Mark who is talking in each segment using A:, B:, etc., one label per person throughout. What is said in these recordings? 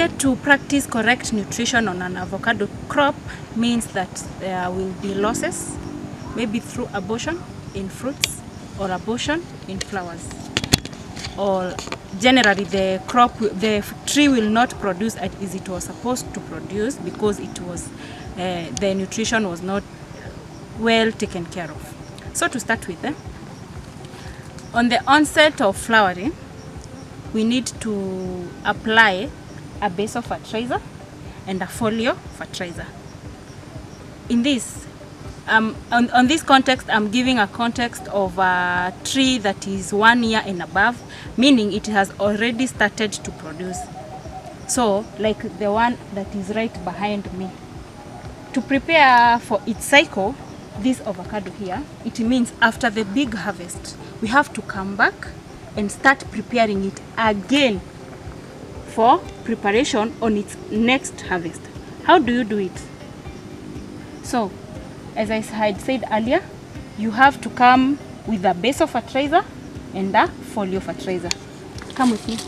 A: order to practice correct nutrition on an avocado crop means that there will be losses, maybe through abortion in fruits or abortion in flowers, or generally the tree will not produce as it was supposed to produce because it was the nutrition was not well taken care of. So to start with, on the onset of flowering, we need to apply a basal fertilizer and a folio fertilizer. In this, on this context, I'm giving a context of a tree that is 1 year and above, meaning it has already started to produce. So, like the one that is right behind me. To prepare for its cycle, this avocado here, it means after the big harvest, we have to come back and start preparing it again for preparation on its next harvest. How do you do it? So, as I had said earlier, you have to come with a basal fertilizer and a folio fertilizer. Come with me.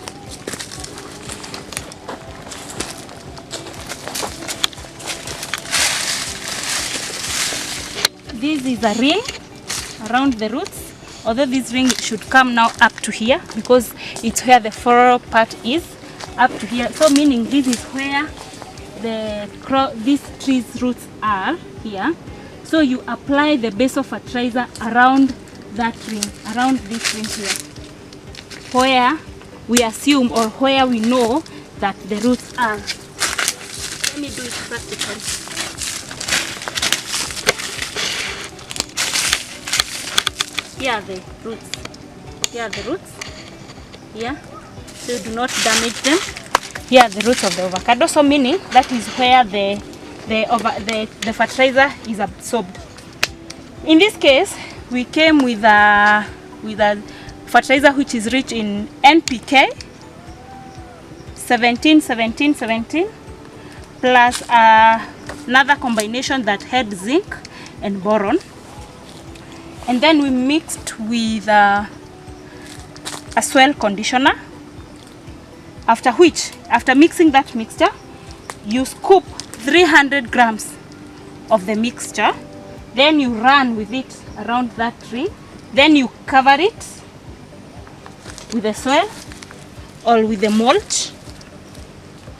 A: This is a ring around the roots, although this ring should come now up to here because it's where the floral part is, up to here. So meaning this is where this tree's roots are here. So you apply the basal fertilizer around that ring, around this ring here, where we assume or where we know that the roots are. Let me do it practically. Here are the roots. Here are the roots. Here, so you do not damage them. Here are the roots of the avocado. So meaning that is where the fertilizer is absorbed. In this case, we came with a fertilizer which is rich in NPK 17 plus another combination that had zinc and boron, and then we mixed with a soil conditioner, after mixing that mixture, you scoop 300 grams of the mixture, then you run with it around that tree, then you cover it with the soil or with the mulch,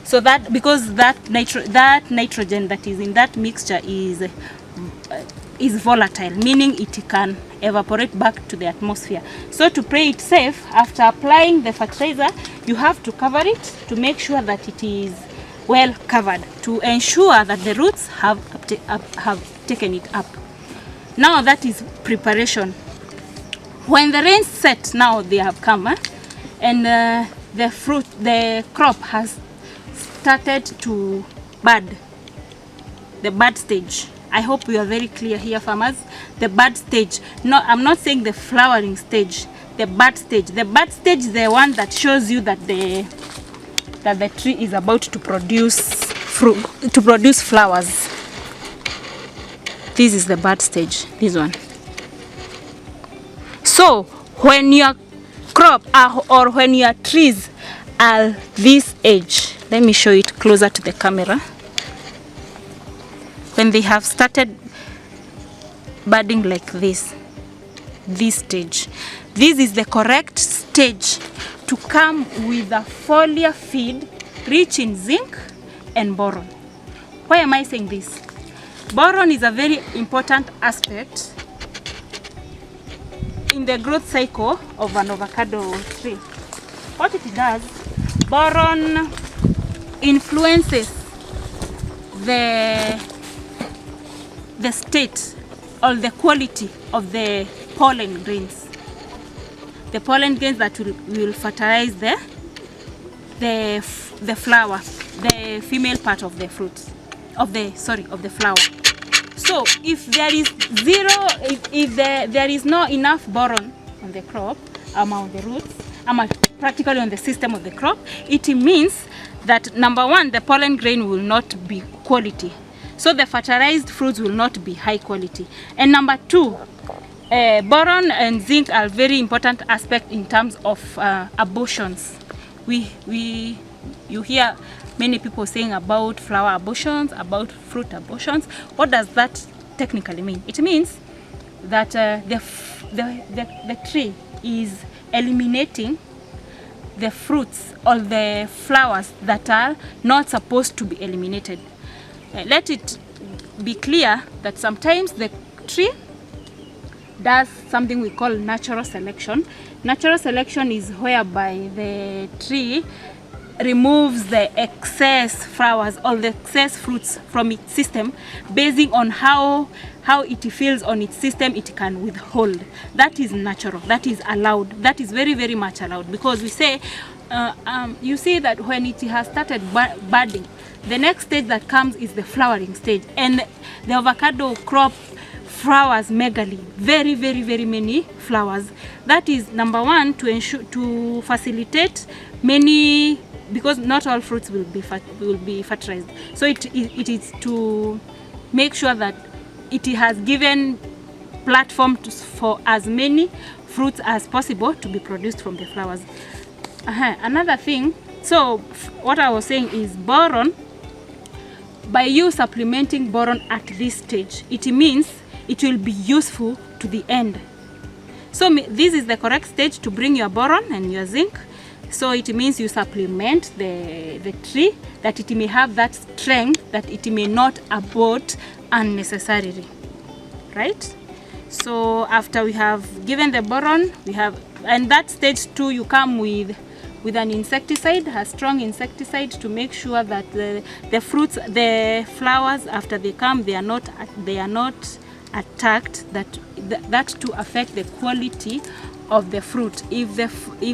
A: so that because that nitrogen that is in that mixture is volatile, meaning it can evaporate back to the atmosphere. So to play it safe, after applying the fertilizer, you have to cover it to make sure that it is well covered, to ensure that the roots have taken it up. Now that is preparation. When the rains set, now they have come, and the crop has started to bud, the bud stage. I hope we are very clear here, farmers. The bud stage. No, I'm not saying the flowering stage. The bud stage. The bud stage is the one that shows you that the tree is about to produce fruit, to produce flowers. This is the bud stage. This one. So when your crop or when your trees are this age, let me show it closer to the camera. When they have started budding like this stage, this is the correct stage to come with a foliar feed rich in zinc and boron. Why am I saying this? Boron is a very important aspect in the growth cycle of an avocado tree. What it does, boron influences the state or the quality of the pollen grains. The pollen grains that will fertilize the flower, the female part of the fruit, of the flower. So if there is there is not enough boron on the crop, among the roots, practically on the system of the crop, it means that number one, the pollen grain will not be quality. So the fertilized fruits will not be high quality. And number two, boron and zinc are very important aspect in terms of abortions. You hear many people saying about flower abortions, about fruit abortions. What does that technically mean? It means that the tree is eliminating the fruits or the flowers that are not supposed to be eliminated. Let it be clear that sometimes the tree does something we call natural selection. Natural selection is whereby the tree removes the excess flowers or the excess fruits from its system, basing on how it feels on its system it can withhold. That is natural, that is allowed, that is very, very much allowed, because we say you see that when it has started budding, the next stage that comes is the flowering stage, and the avocado crop flowers megally, very, very, very many flowers. That is number one, to facilitate many, because not all fruits will be fertilized. So it is to make sure that it has given platform for as many fruits as possible to be produced from the flowers. Another thing, so what I was saying is boron. By you supplementing boron at this stage, it means it will be useful to the end. So this is the correct stage to bring your boron and your zinc. So it means you supplement the tree, that it may have that strength, that it may not abort unnecessarily, right? So after we have given the boron, we have, and that stage 2, you come with an insecticide, a strong insecticide, to make sure that the fruits, the flowers, after they come, they are not attacked, that to affect the quality of the fruit. If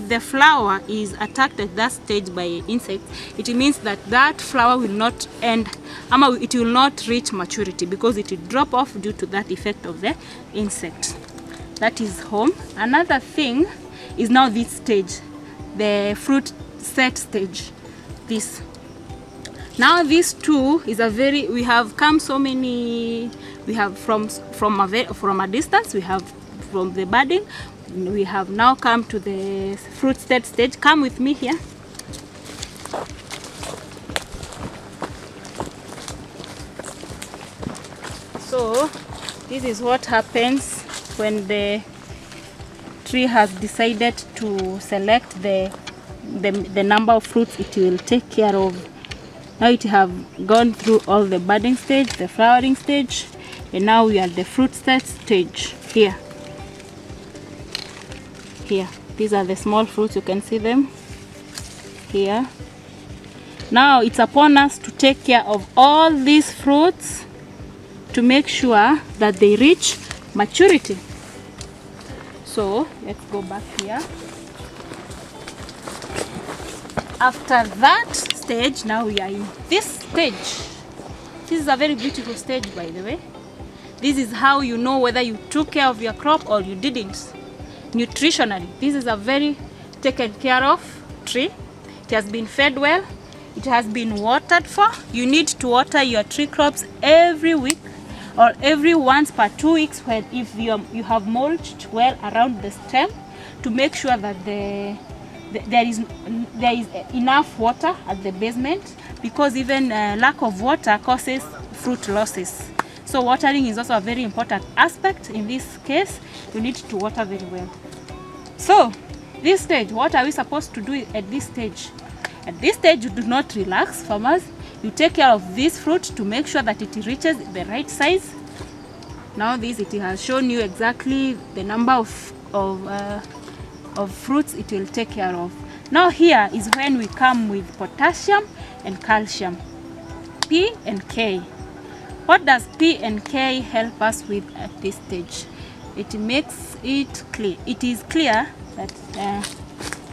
A: the flower is attacked at that stage by insects, it means that flower will not end, it will not reach maturity, because it will drop off due to that effect of the insect. That is home. Another thing is now this stage, the fruit set stage. This now, these two is a very, we have come so many, we have from a distance, we have from the budding, we have now come to the fruit set stage. Come with me here. So this is what happens when the tree has decided to select the number of fruits it will take care of. Now it have gone through all the budding stage, the flowering stage, and now we are at the fruit set stage. Here, these are the small fruits, you can see them here. Now it's upon us to take care of all these fruits to make sure that they reach maturity. So let's go back here. After that stage, now we are in this stage. This is a very beautiful stage, by the way. This is how you know whether you took care of your crop or you didn't. Nutritionally, this is a very taken care of tree. It has been fed well. It has been watered for. You need to water your tree crops every week or every once per 2 weeks, if you have mulched well around the stem, to make sure that there is enough water at the basement, because even lack of water causes fruit losses. So watering is also a very important aspect. In this case, you need to water very well. So this stage, what are we supposed to do at this stage? At this stage, you do not relax, farmers. You take care of this fruit to make sure that it reaches the right size. Now it has shown you exactly the number of fruits it will take care of. Now here is when we come with potassium and calcium, P and K. What does P and K help us with at this stage? It makes it clear. It is clear that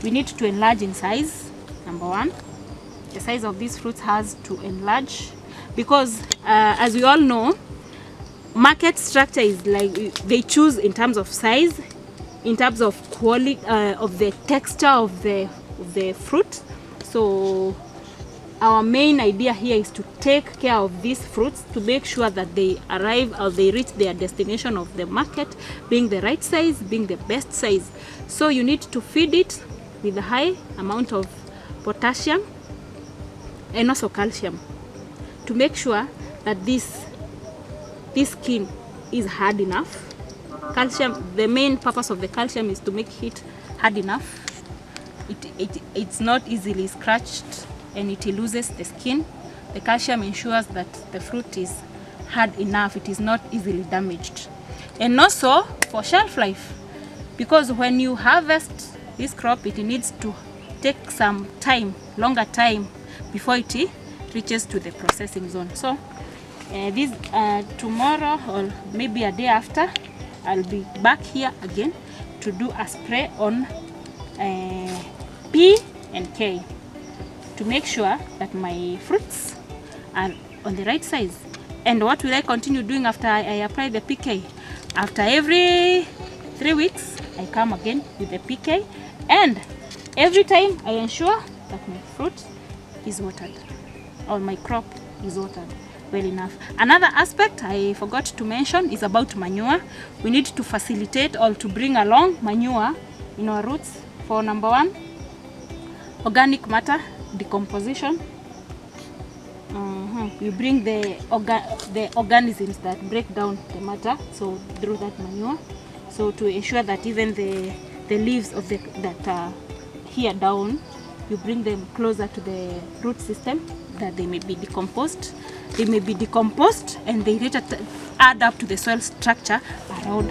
A: we need to enlarge in size. Number one, the size of these fruits has to enlarge, because as we all know, market structure is like they choose in terms of size, in terms of quality, of the texture of the fruit. So our main idea here is to take care of these fruits to make sure that they arrive or they reach their destination of the market, being the right size, being the best size. So you need to feed it with a high amount of potassium and also calcium, to make sure that this skin is hard enough. Calcium, the main purpose of the calcium is to make it hard enough. It's not easily scratched and it loses the skin. The calcium ensures that the fruit is hard enough, it is not easily damaged. And also for shelf life, because when you harvest this crop, it needs to take some time, longer time, before it reaches to the processing zone. So this tomorrow or maybe a day after, I'll be back here again to do a spray on P and K to make sure that my fruits are on the right size. And what will I continue doing after I apply the PK? After every 3 weeks, I come again with the PK, and every time I ensure that my fruit is watered or my crop is watered well enough. Another aspect I forgot to mention is about manure. We need to facilitate or to bring along manure in our roots for number 1, organic matter decomposition. We bring the organisms that break down the matter, so through that manure, so to ensure that even the leaves of that are here down, you bring them closer to the root system, that they may be decomposed. They may be decomposed and they later add up to the soil structure around